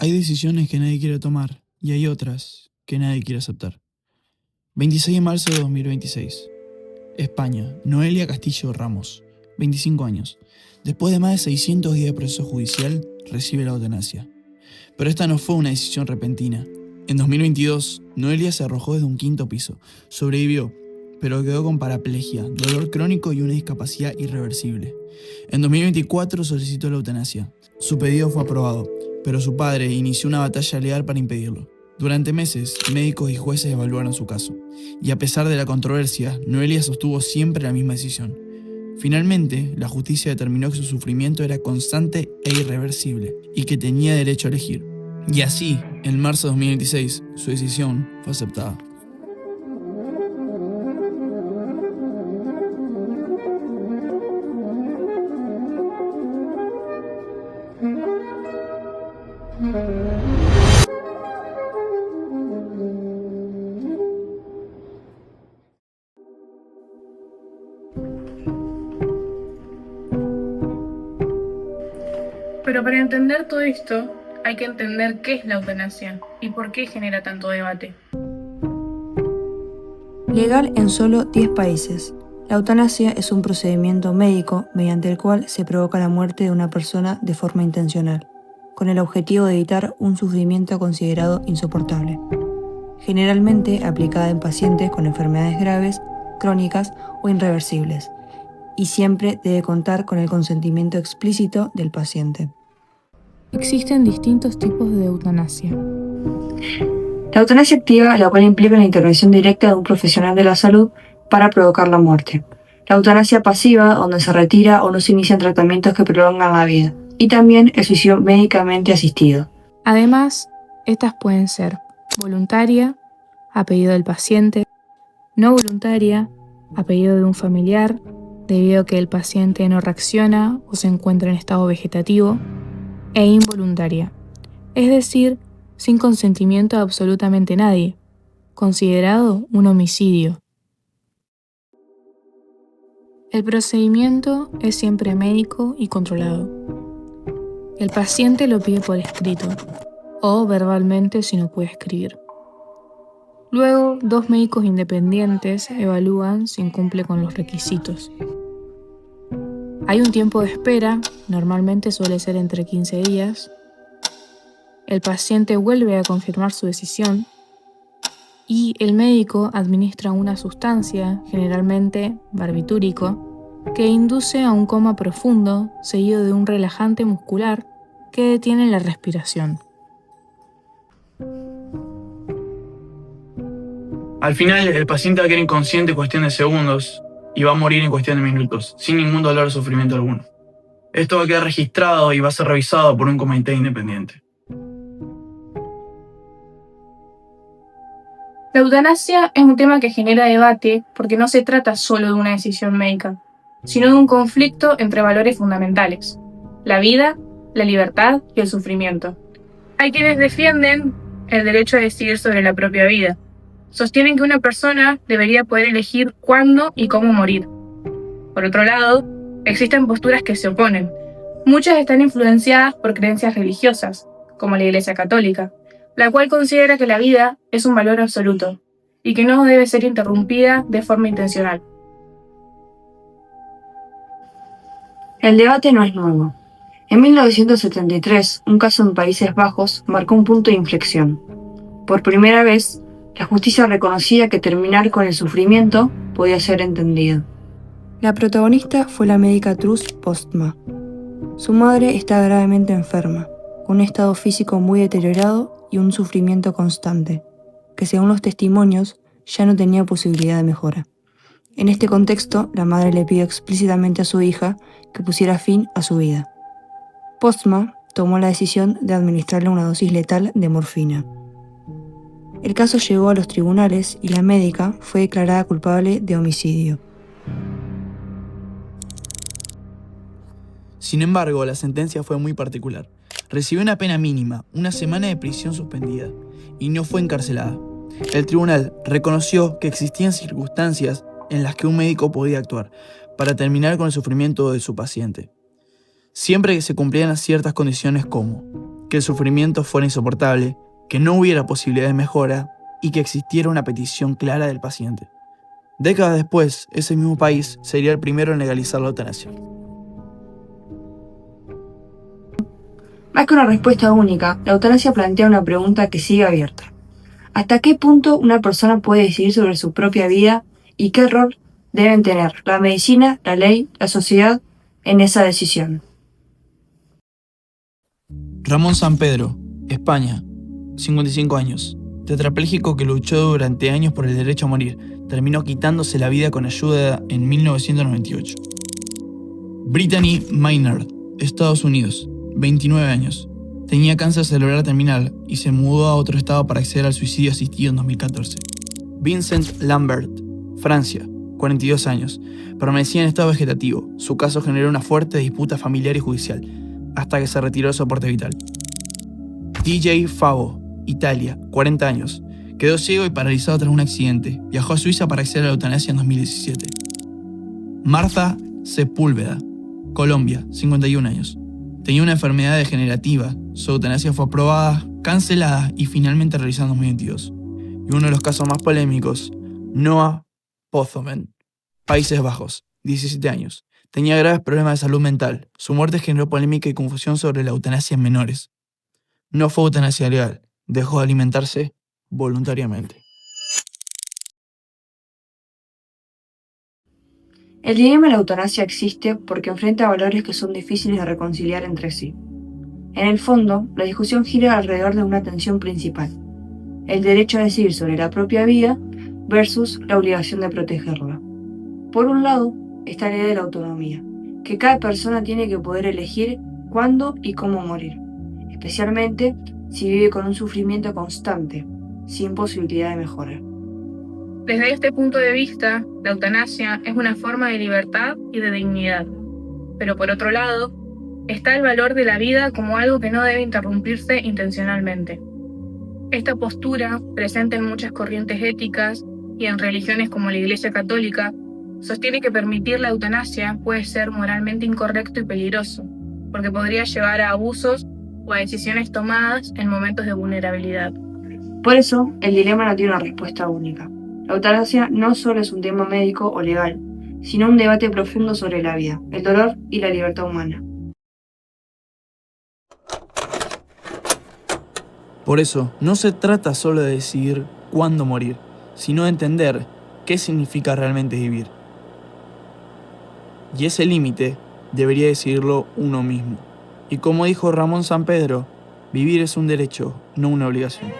Hay decisiones que nadie quiere tomar y hay otras que nadie quiere aceptar. 26 de marzo de 2026. España. Noelia Castillo Ramos, 25 años. Después de más de 600 días de proceso judicial, recibe la eutanasia. Pero esta no fue una decisión repentina. En 2022, Noelia se arrojó desde un quinto piso. Sobrevivió, pero quedó con paraplegia, dolor crónico y una discapacidad irreversible. En 2024 solicitó la eutanasia. Su pedido fue aprobado, pero su padre inició una batalla legal para impedirlo. Durante meses, médicos y jueces evaluaron su caso, y a pesar de la controversia, Noelia sostuvo siempre la misma decisión. Finalmente, la justicia determinó que su sufrimiento era constante e irreversible, y que tenía derecho a elegir. Y así, en marzo de 2026, su decisión fue aceptada. Pero para entender todo esto, hay que entender qué es la eutanasia y por qué genera tanto debate. Legal en solo 10 países. La eutanasia es un procedimiento médico mediante el cual se provoca la muerte de una persona de forma intencional, con el objetivo de evitar un sufrimiento considerado insoportable. Generalmente aplicada en pacientes con enfermedades graves, crónicas o irreversibles, y siempre debe contar con el consentimiento explícito del paciente. Existen distintos tipos de eutanasia. La eutanasia activa, la cual implica la intervención directa de un profesional de la salud para provocar la muerte. La eutanasia pasiva, donde se retira o no se inician tratamientos que prolongan la vida. Y también el suicidio médicamente asistido. Además, estas pueden ser voluntaria, a pedido del paciente, no voluntaria, a pedido de un familiar, debido a que el paciente no reacciona o se encuentra en estado vegetativo, e involuntaria, es decir, sin consentimiento de absolutamente nadie, considerado un homicidio. El procedimiento es siempre médico y controlado. El paciente lo pide por escrito o verbalmente si no puede escribir. Luego, 2 médicos independientes evalúan si cumple con los requisitos. Hay un tiempo de espera, normalmente suele ser entre 15 días. El paciente vuelve a confirmar su decisión y el médico administra una sustancia, generalmente barbitúrico, que induce a un coma profundo seguido de un relajante muscular que detiene la respiración. Al final, el paciente va a quedar inconsciente en cuestión de segundos y va a morir en cuestión de minutos, sin ningún dolor o sufrimiento alguno. Esto va a quedar registrado y va a ser revisado por un comité independiente. La eutanasia es un tema que genera debate porque no se trata solo de una decisión médica, sino de un conflicto entre valores fundamentales: la vida, la libertad y el sufrimiento. Hay quienes defienden el derecho a decidir sobre la propia vida. Sostienen que una persona debería poder elegir cuándo y cómo morir. Por otro lado, existen posturas que se oponen. Muchas están influenciadas por creencias religiosas, como la Iglesia Católica, la cual considera que la vida es un valor absoluto y que no debe ser interrumpida de forma intencional. El debate no es nuevo. En 1973, un caso en Países Bajos marcó un punto de inflexión. Por primera vez, la justicia reconocía que terminar con el sufrimiento podía ser entendido. La protagonista fue la médica Truls Postma. Su madre estaba gravemente enferma, con un estado físico muy deteriorado y un sufrimiento constante, que según los testimonios ya no tenía posibilidad de mejora. En este contexto, la madre le pidió explícitamente a su hija que pusiera fin a su vida. Postma tomó la decisión de administrarle una dosis letal de morfina. El caso llegó a los tribunales y la médica fue declarada culpable de homicidio. Sin embargo, la sentencia fue muy particular. Recibió una pena mínima, una semana de prisión suspendida, y no fue encarcelada. El tribunal reconoció que existían circunstancias en las que un médico podía actuar para terminar con el sufrimiento de su paciente, siempre que se cumplieran ciertas condiciones como que el sufrimiento fuera insoportable, que no hubiera posibilidad de mejora y que existiera una petición clara del paciente. Décadas después, ese mismo país sería el primero en legalizar la eutanasia. Más que una respuesta única, la eutanasia plantea una pregunta que sigue abierta. ¿Hasta qué punto una persona puede decidir sobre su propia vida y qué rol deben tener la medicina, la ley, la sociedad en esa decisión? Ramón Sampedro, España, 55 años, tetrapléjico que luchó durante años por el derecho a morir, terminó quitándose la vida con ayuda en 1998. Brittany Maynard, Estados Unidos, 29 años. Tenía cáncer cerebral terminal y se mudó a otro estado para acceder al suicidio asistido en 2014. Vincent Lambert, Francia, 42 años. Permanecía en estado vegetativo. Su caso generó una fuerte disputa familiar y judicial, hasta que se retiró del soporte vital. DJ Favo, Italia, 40 años. Quedó ciego y paralizado tras un accidente. Viajó a Suiza para acceder a la eutanasia en 2017. Martha Sepúlveda, Colombia, 51 años. Tenía una enfermedad degenerativa. Su eutanasia fue aprobada, cancelada y finalmente realizada en 2022. Y uno de los casos más polémicos, Noah Pothomen, Países Bajos, 17 años. Tenía graves problemas de salud mental. Su muerte generó polémica y confusión sobre la eutanasia en menores. No fue eutanasia legal. Dejó de alimentarse voluntariamente. El dilema de la eutanasia existe porque enfrenta valores que son difíciles de reconciliar entre sí. En el fondo, la discusión gira alrededor de una tensión principal: el derecho a decidir sobre la propia vida versus la obligación de protegerla. Por un lado, está la idea de la autonomía, que cada persona tiene que poder elegir cuándo y cómo morir, especialmente si vive con un sufrimiento constante, sin posibilidad de mejora. Desde este punto de vista, la eutanasia es una forma de libertad y de dignidad. Pero por otro lado, está el valor de la vida como algo que no debe interrumpirse intencionalmente. Esta postura, presente en muchas corrientes éticas y en religiones como la Iglesia Católica, sostiene que permitir la eutanasia puede ser moralmente incorrecto y peligroso, porque podría llevar a abusos o a decisiones tomadas en momentos de vulnerabilidad. Por eso, el dilema no tiene una respuesta única. La eutanasia no solo es un tema médico o legal, sino un debate profundo sobre la vida, el dolor y la libertad humana. Por eso, no se trata solo de decidir cuándo morir, sino de entender qué significa realmente vivir. Y ese límite debería decidirlo uno mismo. Y como dijo Ramón Sampedro, vivir es un derecho, no una obligación.